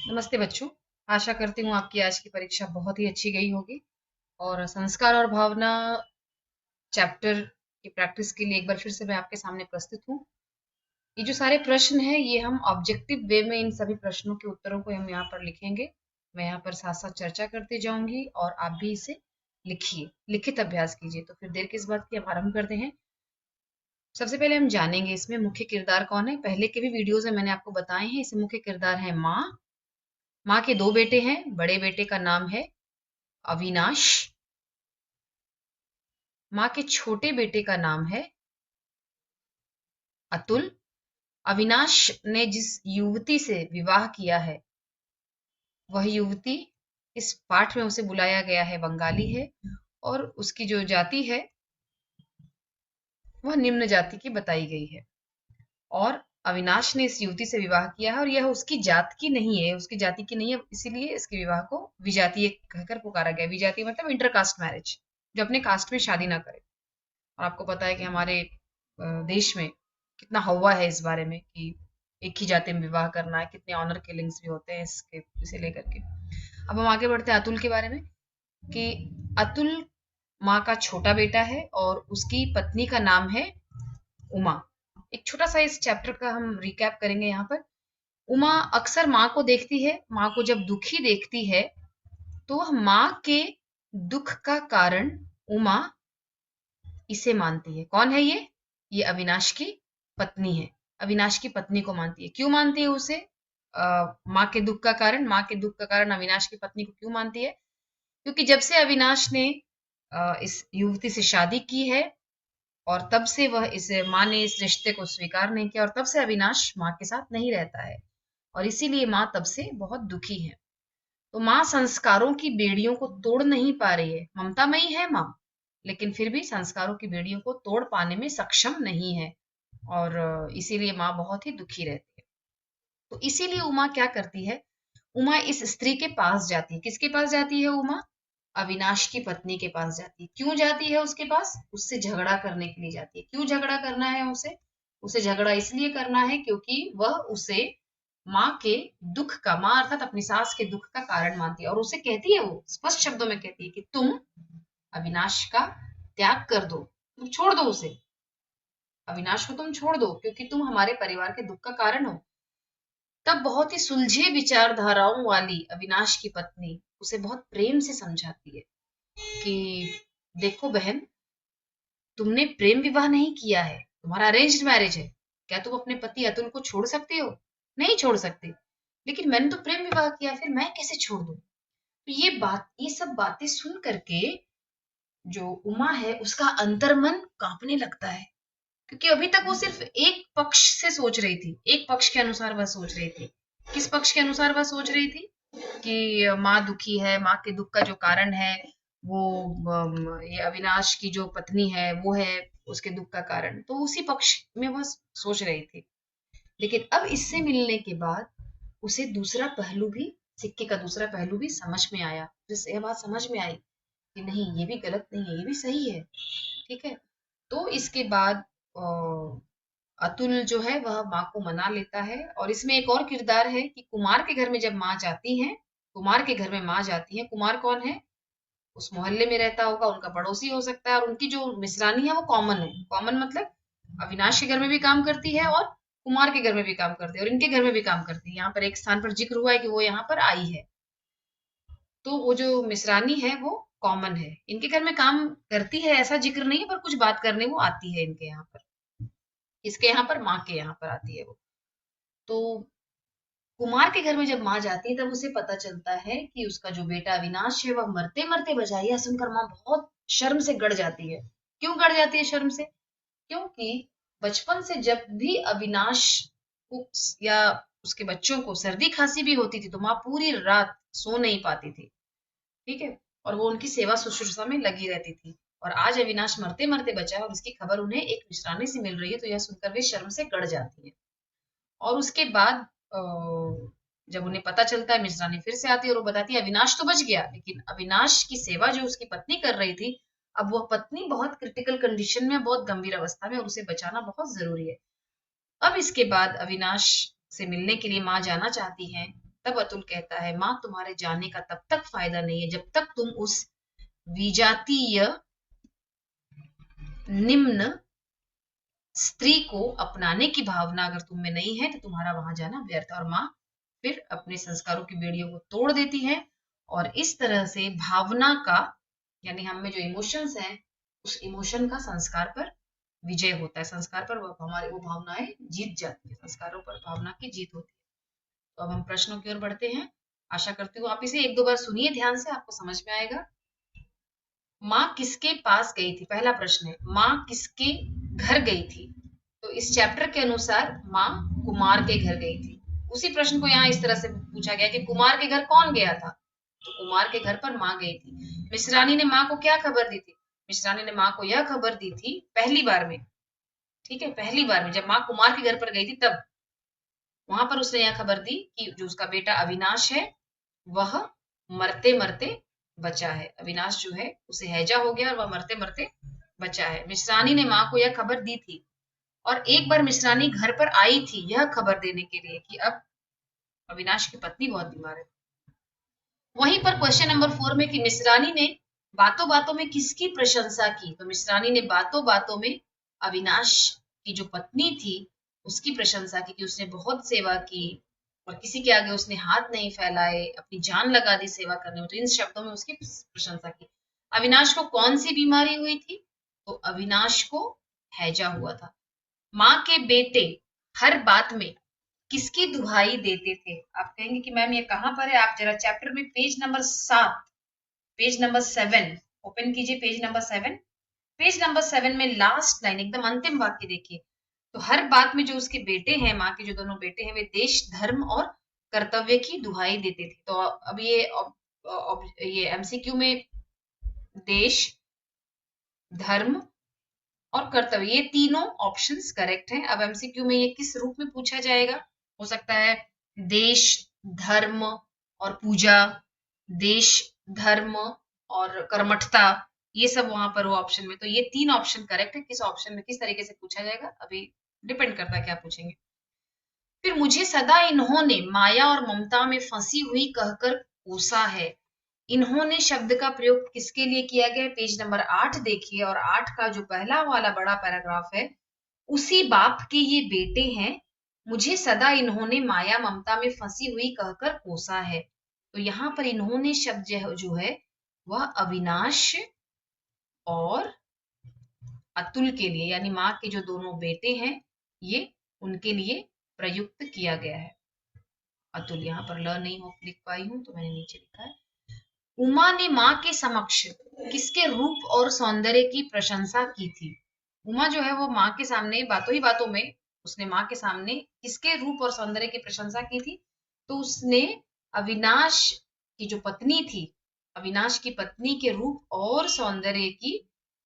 नमस्ते बच्चों। आशा करती हूँ आपकी आज की परीक्षा बहुत ही अच्छी गई होगी और संस्कार और भावना चैप्टर की प्रैक्टिस के लिए एक बार फिर से मैं आपके सामने प्रस्तुत हूँ। ये जो सारे प्रश्न हैं ये हम ऑब्जेक्टिव वे में इन सभी प्रश्नों के उत्तरों को हम यहाँ पर लिखेंगे। मैं यहाँ पर साथ साथ चर्चा करती जाऊंगी और आप भी इसे लिखिए, लिखित अभ्यास कीजिए। तो फिर देर किस बात की, हम आरंभ करते हैं। सबसे पहले हम जानेंगे इसमें मुख्य किरदार कौन है। पहले के भी वीडियोज में मैंने आपको बताए हैं। इसमें मुख्य किरदार है माँ। माँ के दो बेटे हैं। बड़े बेटे का नाम है अविनाश। माँ के छोटे बेटे का नाम है अतुल। अविनाश ने जिस युवती से विवाह किया है वह युवती इस पाठ में उसे बुलाया गया है बंगाली है और उसकी जो जाति है वह निम्न जाति की बताई गई है। और अविनाश ने इस युवती से विवाह किया है और यह उसकी जात की नहीं है, उसकी जाति की नहीं है, इसीलिए इसके विवाह को विजातीय कहकर पुकारा गया। विजातीय मतलब इंटरकास्ट मैरिज, जो अपने कास्ट में शादी ना करे। और आपको पता है कि हमारे देश में कितना हवा है इस बारे में कि एक ही जाति में विवाह करना है, कितने ऑनर किलिंग्स भी होते हैं इसके इसे लेकर के। अब हम आगे बढ़ते हैं अतुल के बारे में कि अतुल माँ का छोटा बेटा है और उसकी पत्नी का नाम है उमा। एक छोटा सा इस चैप्टर का हम रिकैप करेंगे यहाँ पर। उमा अक्सर माँ को देखती है। माँ को जब दुखी देखती है तो वह माँ के दुख का कारण उमा इसे मानती है। कौन है ये? ये अविनाश की पत्नी है। अविनाश की पत्नी को मानती है। क्यों मानती है उसे? माँ के दुख का कारण, माँ के दुख का कारण अविनाश की पत्नी को क्यों मानती है? क्योंकि जब से अविनाश ने इस युवती से शादी की है और तब से वह इस माँ ने इस रिश्ते को स्वीकार नहीं किया और तब से अविनाश माँ के साथ नहीं रहता है और इसीलिए माँ तब से बहुत दुखी है। तो माँ संस्कारों की बेड़ियों को तोड़ नहीं पा रही है। ममतामयी है माँ, लेकिन फिर भी संस्कारों की बेड़ियों को तोड़ पाने में सक्षम नहीं है और इसीलिए माँ बहुत ही दुखी रहती है। तो इसीलिए उमा क्या करती है? उमा इस स्त्री के पास जाती है। किसके पास जाती है उमा? अविनाश की पत्नी के पास जाती है। क्यों जाती है उसके पास? उससे झगड़ा करने के लिए जाती है। क्यों झगड़ा करना है उसे? उसे झगड़ा इसलिए करना है क्योंकि वह उसे माँ के दुख का, माँ अर्थात अपनी सास के दुख का कारण मानती है और उसे कहती है, वो स्पष्ट शब्दों में कहती है कि तुम अविनाश का त्याग कर दो, तुम छोड़ दो उसे, अविनाश को तुम छोड़ दो क्योंकि तुम हमारे परिवार के दुख का कारण हो। तब बहुत ही सुलझे विचारधाराओं वाली अविनाश की पत्नी उसे बहुत प्रेम से समझाती है कि देखो बहन, तुमने प्रेम विवाह नहीं किया है, तुम्हारा अरेंज्ड मैरिज है। क्या तुम अपने पति अतुल को छोड़ सकते हो? नहीं छोड़ सकते। लेकिन मैंने तो प्रेम विवाह किया, फिर मैं कैसे छोड़ दूं? तो ये सब बातें सुन करके जो उमा है उसका अंतर्मन कांपने लगता है क्योंकि अभी तक वो सिर्फ एक पक्ष से सोच रही थी, एक पक्ष के अनुसार वह सोच रही थी। किस पक्ष के अनुसार वह सोच रही थी? कि माँ दुखी है, माँ के दुख का जो कारण है वो ये अविनाश की जो पत्नी है वो है उसके दुख का कारण। तो उसी पक्ष में वह सोच रही थी। लेकिन अब इससे मिलने के बाद उसे दूसरा पहलू भी, सिक्के का दूसरा पहलू भी समझ में आया। जिससे यह बात समझ में आई कि नहीं, ये भी गलत नहीं है, ये भी सही है। ठीक है। तो इसके बाद अतुल जो है वह माँ को मना लेता है और इसमें एक और किरदार है कि कुमार के घर में जब माँ जाती है, कुमार के घर में माँ जाती है। कुमार कौन है? उस मोहल्ले में रहता होगा, उनका पड़ोसी हो सकता है और उनकी जो मिश्रानी है वो कॉमन है। कॉमन मतलब अविनाश के घर में भी काम करती है और कुमार के घर में भी काम करती है और इनके घर में भी काम करती है। यहाँ पर एक स्थान पर जिक्र हुआ है कि वो यहाँ पर आई है। तो वो जो मिश्रानी है वो कॉमन है, इनके घर में काम करती है ऐसा जिक्र नहीं है, पर कुछ बात करने वो आती है इनके यहाँ पर। इसके यहाँ पर माँ के यहाँ पर आती है वो। तो कुमार के घर में जब माँ जाती है तब उसे पता चलता है कि उसका जो बेटा अविनाश है वह मरते मरते बचा है। यह सुनकर माँ बहुत शर्म से गड़ जाती है। क्यों गड़ जाती है शर्म से? क्योंकि बचपन से जब भी अविनाश को या उसके बच्चों को सर्दी खांसी भी होती थी तो माँ पूरी रात सो नहीं पाती थी। ठीक है। और वो उनकी सेवा शुश्रूषा में लगी रहती थी। और आज अविनाश मरते मरते बचा है और इसकी खबर उन्हें एक मिश्रानी से मिल रही है तो यह सुनकर वे शर्म से गड़ जाती है। और उसके बाद जब उन्हें पता चलता है, मिश्रानी फिर से आती है और वो बताती है अविनाश तो बच गया, लेकिन अविनाश की सेवा जो उसकी पत्नी कर रही थी, अब वह पत्नी बहुत क्रिटिकल कंडीशन में, बहुत गंभीर अवस्था में और उसे बचाना बहुत जरूरी है। अब इसके बाद अविनाश से मिलने के लिए माँ जाना चाहती है। तब अतुल कहता है, माँ तुम्हारे जाने का तब तक फायदा नहीं है जब तक तुम उस विजातीय निम्न स्त्री को अपनाने की भावना अगर तुम में नहीं है तो तुम्हारा वहां जाना व्यर्थ है। और माँ फिर अपने संस्कारों की बेड़ियों को तोड़ देती है और इस तरह से भावना का, यानी हम में जो इमोशंस हैं, उस इमोशन का संस्कार पर विजय होता है। संस्कार पर वो हमारे वो भावनाएं जीत जाती है, संस्कारों पर भावना की जीत होती है। तो अब हम प्रश्नों की ओर बढ़ते हैं। आशा करती हूँ आप इसे एक दो बार सुनिए ध्यान से, आपको समझ में आएगा। माँ किसके पास गई थी, पहला प्रश्न है, माँ किसके घर गई थी? तो इस चैप्टर के अनुसार माँ कुमार के घर गई थी। उसी प्रश्न को यहाँ इस तरह से पूछा गया कि कुमार के घर कौन गया था? तो कुमार के घर पर माँ गई थी। मिश्रानी ने माँ को क्या खबर दी थी? मिश्रानी ने माँ को यह खबर दी थी पहली बार में, ठीक है, पहली बार में जब माँ कुमार के घर पर गई थी तब वहां पर उसने यह खबर दी कि जो उसका बेटा अविनाश है वह मरते मरते बचा है। अविनाश जो है उसे हैजा हो गया और वह मरते मरते बचा है। मिश्रानी ने माँ को यह खबर दी थी और एक बार मिश्रानी घर पर आई थी यह खबर देने के लिए कि अब अविनाश की पत्नी बहुत बीमार है। वहीं पर क्वेश्चन नंबर 4 में कि मिश्रानी ने बातों बातों में किसकी प्रशंसा की? तो मिश्रानी ने बातों बातों में अविनाश की जो पत्नी थी उसकी प्रशंसा की कि उसने बहुत सेवा की और किसी के आगे उसने हाथ नहीं फैलाए, अपनी जान लगा दी सेवा करने में। तो इन शब्दों में उसकी प्रशंसा की। अविनाश को कौन सी बीमारी हुई थी? तो अविनाश को हैजा हुआ था। माँ के बेटे हर बात में किसकी दुहाई देते थे? आप कहेंगे कि मैम ये कहां पर है? आप जरा चैप्टर में page number 7, page number 7 open कीजिए, पेज नंबर 7। पेज नंबर 7 में लास्ट लाइन, एकदम अंतिम वाक्य देखिए। तो हर बात में जो उसके बेटे हैं, माँ के जो दोनों बेटे हैं, वे देश, धर्म और कर्तव्य की दुहाई देते थे। तो अब ये एमसीक्यू में देश, धर्म और कर्तव्य, ये तीनों ऑप्शंस करेक्ट हैं। अब एमसीक्यू में ये किस रूप में पूछा जाएगा? हो सकता है देश, धर्म और पूजा, देश, धर्म और कर्मठता, ये सब वहां पर वो ऑप्शन में। तो ये तीन ऑप्शन करेक्ट है। किस ऑप्शन में किस तरीके से पूछा जाएगा अभी डिपेंड करता है क्या पूछेंगे। फिर मुझे सदा इन्होंने माया और ममता में फंसी हुई कहकर कोसा है। इन्होंने शब्द का प्रयोग किसके लिए किया गया है? पेज नंबर 8 देखिए और 8 का जो पहला वाला बड़ा पैराग्राफ है, उसी बाप के ये बेटे हैं, मुझे सदा इन्होंने माया ममता में फंसी हुई कहकर कोसा है। तो यहाँ पर इन्होंने शब्द जो है वह अविनाश और अतुल के लिए, यानी माँ के जो दोनों बेटे हैं, ये उनके लिए प्रयुक्त किया गया है। अतुल यहाँ पर ल नहीं हो लिख पाई हूं तो मैंने नीचे लिखा है। उमा ने माँ के समक्ष किसके रूप और सौंदर्य की प्रशंसा की थी? उमा जो है वो माँ के सामने बातों ही बातों में उसने माँ के सामने किसके रूप और सौंदर्य की प्रशंसा की थी? तो उसने अविनाश की जो पत्नी थी, अविनाश की पत्नी के रूप और सौंदर्य की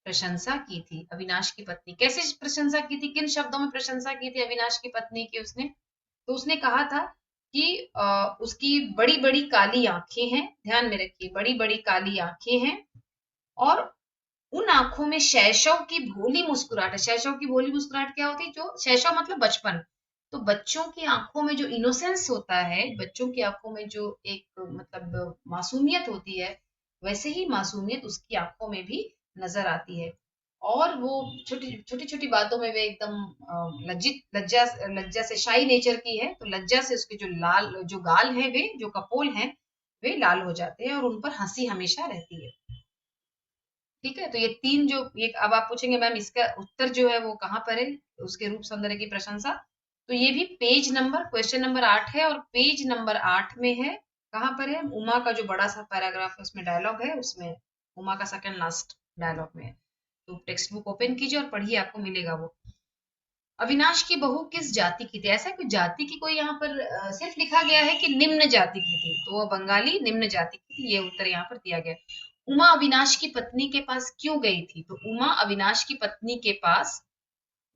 प्रशंसा की थी। अविनाश की पत्नी कैसे प्रशंसा की थी, किन शब्दों में प्रशंसा की थी अविनाश की पत्नी की? उसने तो उसने कहा था कि उसकी बड़ी बड़ी काली आंखें हैं, ध्यान में रखिए, बड़ी बड़ी काली आंखें हैं और उन आंखों में शैशव की भोली मुस्कुराहट है। शैशव की भोली मुस्कुराहट क्या होती है? जो शैशव मतलब बचपन, तो बच्चों की आंखों में जो इनोसेंस होता है, बच्चों की आंखों में जो एक मतलब मासूमियत होती है, वैसे ही मासूमियत उसकी आंखों में भी नजर आती है। और वो छोटी छोटी छोटी बातों में वे एकदम लज्जित, लज्जा लज्जा से, शाई नेचर की है, तो लज्जा से उसके जो लाल जो गाल है, वे जो कपोल हैं, वे लाल हो जाते हैं और उन पर हंसी हमेशा रहती है। ठीक है, तो ये तीन जो ये अब आप पूछेंगे मैम इसका उत्तर जो है वो कहाँ पर है, उसके रूप सौंदर्य की प्रशंसा? तो ये भी पेज नंबर क्वेश्चन नंबर 8 है और पेज नंबर 8 में है। कहाँ पर है? उमा का जो बड़ा सा पैराग्राफ है उसमें डायलॉग है, उसमें उमा का सेकंड लास्ट डायलॉग में है। तो टेक्स्ट बुक ओपन कीजिए और पढ़िए, आपको मिलेगा वो। अविनाश की बहू किस जाति की थी? ऐसा कोई जाति की कोई यहाँ पर सिर्फ लिखा गया है कि निम्न जाति की थी, तो वो बंगाली निम्न जाति की थी, ये उत्तर यहाँ पर दिया गया। उमा अविनाश की पत्नी के पास क्यों गई थी? तो उमा अविनाश की पत्नी के पास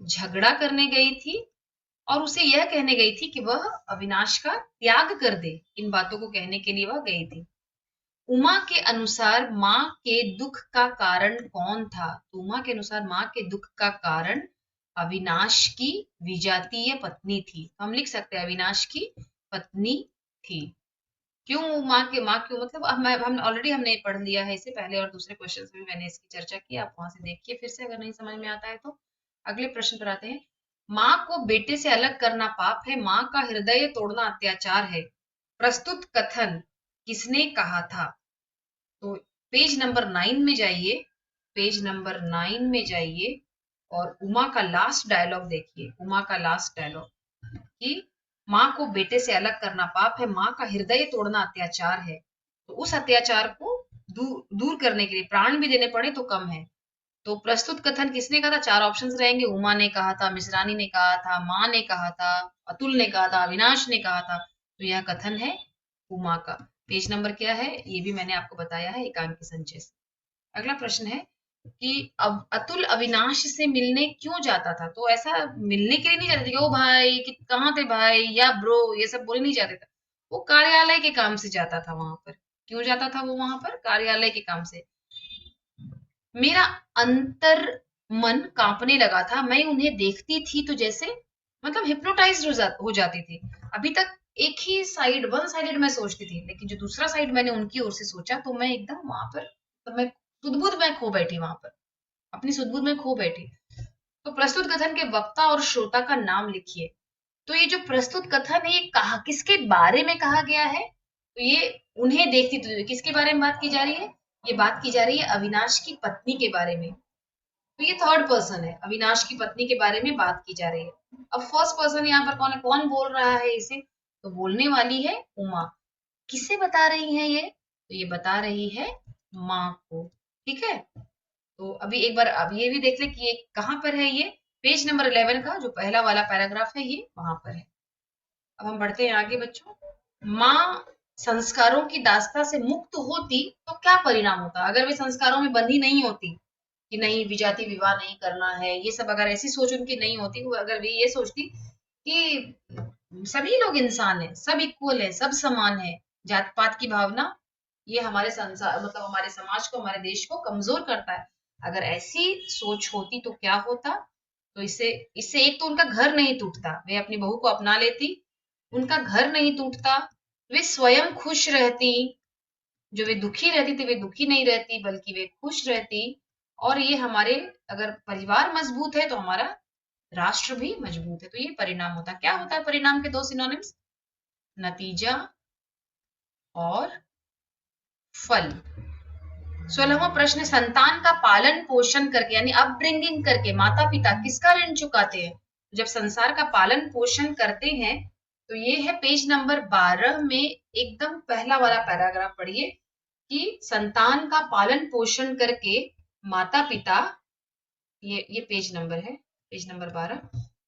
झगड़ा करने गई थी और उसे यह कहने गई थी कि वह अविनाश का त्याग कर दे। इन बातों को कहने के लिए वह गई थी। उमा के अनुसार माँ के दुख का कारण कौन था? तो उमा के अनुसार माँ के दुख का कारण अविनाश की विजातीय पत्नी थी। हम लिख सकते हैं अविनाश की पत्नी थी। क्यों माँ क्यों, मतलब हम ऑलरेडी हमने पढ़ लिया है इसे पहले, और दूसरे क्वेश्चन में भी मैंने इसकी चर्चा की, आप वहां से देखिए फिर से अगर नहीं समझ में आता है तो। अगले प्रश्न पर आते हैं। माँ को बेटे से अलग करना पाप है, माँ का हृदय तोड़ना अत्याचार है, प्रस्तुत कथन किसने कहा था? तो पेज नंबर 9 में जाइए, पेज नंबर 9 में जाइए और उमा का लास्ट डायलॉग देखिए, उमा का लास्ट डायलॉग कि माँ को बेटे से अलग करना पाप है, माँ का हृदय तोड़ना अत्याचार है। तो उस अत्याचार को दूर करने के लिए प्राण भी देने पड़े तो कम है। तो प्रस्तुत कथन किसने कहा था? चार ऑप्शंस रहेंगे। उमा ने कहा था, मिश्रानी ने कहा था, माँ ने कहा था, अतुल ने कहा था, अविनाश ने कहा था। तो यह कथन है उमा का। पेज नंबर क्या है ये भी मैंने आपको बताया है एकांकी संचय से। अगला प्रश्न है कि अब अतुल अविनाश से मिलने क्यों जाता था? तो ऐसा मिलने के लिए नहीं जाते थे कि ओ भाई कि कहाँ थे भाई या ब्रो, ये सब बोले नहीं जाते थे। वो कार्यालय के काम से जाता था वहां पर। क्यों जाता था वो वहां पर? कार्यालय के काम से। मेरा अंतर मन कांपने लगा था, मैं उन्हें देखती थी तो जैसे मतलब हिप्नोटाइज हो जाती थी। अभी तक एक ही साइड, वन साइडेड मैं सोचती थी, लेकिन जो दूसरा साइड मैंने उनकी ओर से सोचा तो मैं एकदम वहां पर, तो मैं सुध-बुध में खो बैठी वहां पर, अपनी सुध-बुध में खो बैठी। तो प्रस्तुत कथन के वक्ता और श्रोता का नाम लिखिए। तो ये जो प्रस्तुत कथन है ये कहा किसके बारे में कहा गया है? तो ये उन्हें देखती थी, किसके बारे में बात की जा रही है? ये बात की जा रही है अविनाश की पत्नी के बारे में। तो ये थर्ड पर्सन है, अविनाश की पत्नी के बारे में बात की जा रही है। अब फर्स्ट पर्सन यहाँ पर कौन है, कौन बोल रहा है इसे? तो बोलने वाली है उमा। किसे बता रही है ये? तो ये बता रही है माँ को। ठीक है, तो अभी एक बार अब ये भी देख ले कि ये कहाँ पर है। ये पेज नंबर 11 का जो पहला वाला पैराग्राफ है ये वहां पर है। अब हम बढ़ते हैं आगे बच्चों। माँ संस्कारों की दास्ता से मुक्त होती तो क्या परिणाम होता? अगर वे संस्कारों में बंधी नहीं होती कि नहीं विजाति विवाह नहीं करना है, ये सब अगर ऐसी सोच उनकी नहीं होती, वो अगर वे ये सोचती कि सभी लोग इंसान हैं, सब इक्वल है, सब समान है, जात पात की भावना ये हमारे संसार मतलब हमारे समाज को, हमारे देश को कमजोर करता है। अगर ऐसी सोच होती तो क्या होता? तो इससे इससे एक तो उनका घर नहीं टूटता, वे अपनी बहू को अपना लेती, उनका घर नहीं टूटता, वे स्वयं खुश रहती, जो वे दुखी रहती थी वे दुखी नहीं रहती बल्कि वे खुश रहती। और ये हमारे, अगर परिवार मजबूत है तो हमारा राष्ट्र भी मजबूत है। तो ये परिणाम होता है। क्या होता है परिणाम के दो सिनोनिम्स? नतीजा और फल। 16वां प्रश्न, संतान का पालन पोषण करके यानी अपब्रिंगिंग करके माता पिता किसका ऋण चुकाते हैं? जब संसार का पालन पोषण करते हैं तो ये है पेज नंबर 12 में एकदम पहला वाला पैराग्राफ पढ़िए कि संतान का पालन पोषण करके माता पिता, ये पेज नंबर है, पेज नंबर 12।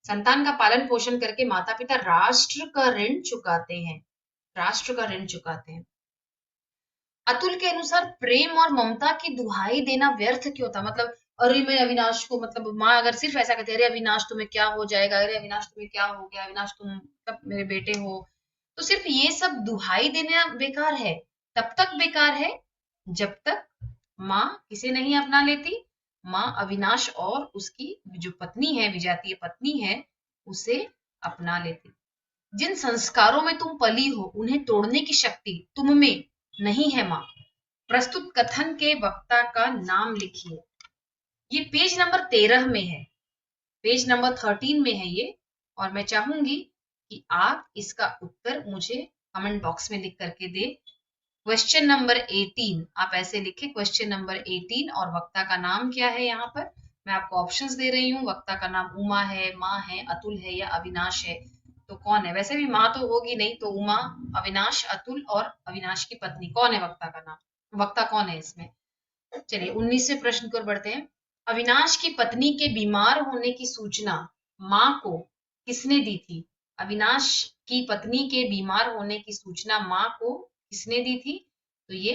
संतान का पालन पोषण करके माता पिता राष्ट्र का ऋण चुकाते हैं, राष्ट्र का ऋण चुकाते हैं। अतुल के अनुसार प्रेम और ममता की दुहाई देना व्यर्थ क्यों था? मतलब अरे मैं अविनाश को, मतलब माँ अगर सिर्फ ऐसा कहती है अरे अविनाश तुम्हें क्या हो जाएगा, अरे अविनाश तुम्हें क्या हो गया, अविनाश तुम तब मेरे बेटे हो, तो सिर्फ ये सब दुहाई देना बेकार है। तब तक बेकार है जब तक माँ किसे नहीं अपना लेती, माँ अविनाश और उसकी जो पत्नी है, विजातीय पत्नी है, उसे अपना लेती। जिन संस्कारों में तुम पली हो उन्हें तोड़ने की शक्ति तुम में नहीं है माँ। प्रस्तुत कथन के वक्ता का नाम लिखिए। ये पेज नंबर 13 में है, पेज नंबर 13 में है ये। और मैं चाहूंगी कि आप इसका उत्तर मुझे कमेंट बॉक्स में लिख करके दे। क्वेश्चन नंबर 18 आप ऐसे लिखे, क्वेश्चन नंबर 18, और वक्ता का नाम क्या है? यहाँ पर मैं आपको ऑप्शंस दे रही हूँ। वक्ता का नाम उमा है, माँ है, अतुल है या अविनाश है? तो कौन है? वैसे भी माँ तो होगी नहीं, तो उमा, अविनाश, अतुल और अविनाश की पत्नी, कौन है वक्ता का नाम? वक्ता कौन है इसमें? चलिए 19वें प्रश्न की ओर बढ़ते हैं। अविनाश की पत्नी के बीमार होने की सूचना माँ को किसने दी थी? अविनाश की पत्नी के बीमार होने की सूचना माँ को किसने दी थी? तो ये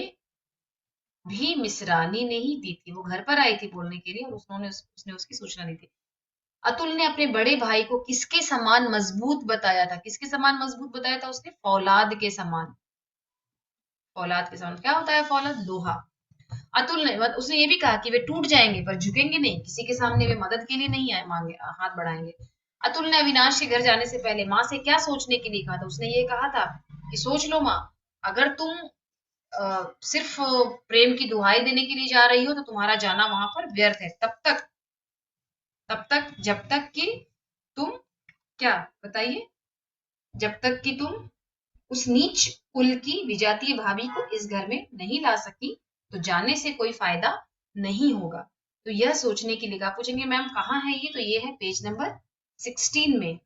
भी मिश्रानी ने ही दी थी। वो घर पर आई थी बोलने के लिए और उसने उसकी सूचना दी थी। अतुल ने अपने बड़े भाई को किसके समान मजबूत बताया था? किसके समान मजबूत बताया था उसने? फौलाद के समान। फौलाद के समान क्या होता है? फौलाद लोहा। अतुल ने, उसने ये भी कहा कि वे टूट जाएंगे पर झुकेंगे नहीं, किसी के सामने वे मदद के लिए नहीं आए मांगे हाथ बढ़ाएंगे। अतुल ने अविनाश के घर जाने से पहले माँ से क्या सोचने के लिए कहा था? उसने ये कहा था कि सोच लो माँ, अगर तुम सिर्फ प्रेम की दुहाई देने के लिए जा रही हो तो तुम्हारा जाना वहां पर व्यर्थ है, तब तक जब तक कि तुम, क्या बताइए, जब तक कि तुम उस नीच कुल की विजातीय भाभी को इस घर में नहीं ला सकी, तो जाने से कोई फायदा नहीं होगा। तो यह सोचने के लिए, आप पूछेंगे मैम कहाँ है ये, तो ये है पेज नंबर 16 में।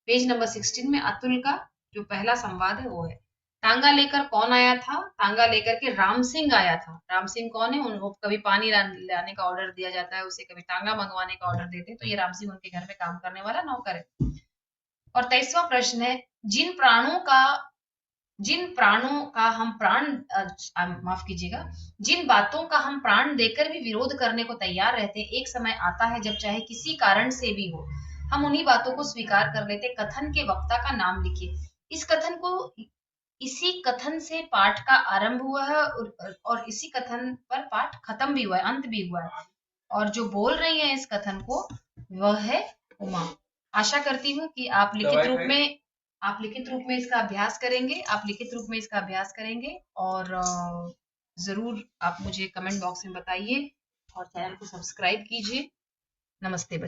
पेज नंबर 16 में अतुल का जो पहला संवाद है वो है। तांगा लेकर कौन आया था? तांगा लेकर के राम सिंह आया था। राम सिंह कौन है? उनको कभी पानी लाने का ऑर्डर दिया जाता है उसे, कभी तांगा मंगवाने का ऑर्डर देते हैं, तो ये राम सिंह उनके घर में काम करने वाला नौकर है। और 23वां प्रश्न है, जिन प्राणों का जिन प्राणों का हम प्राण माफ कीजिएगा, जिन बातों का हम प्राण देकर भी विरोध करने को तैयार रहते, एक समय आता है जब चाहे किसी कारण से भी हो हम उन्हीं बातों को स्वीकार कर लेते। कथन के वक्ता का नाम लिखिए। इस कथन को, इसी कथन से पाठ का आरंभ हुआ है और इसी कथन पर पाठ खत्म भी हुआ है, अंत भी हुआ है। और जो बोल रही है इस कथन को वह है उमा। आशा करती हूँ कि आप लिखित रूप में इसका अभ्यास करेंगे, आप लिखित रूप में इसका अभ्यास करेंगे और जरूर आप मुझे कमेंट बॉक्स में बताइए और चैनल को सब्सक्राइब कीजिए। नमस्ते बच्चों।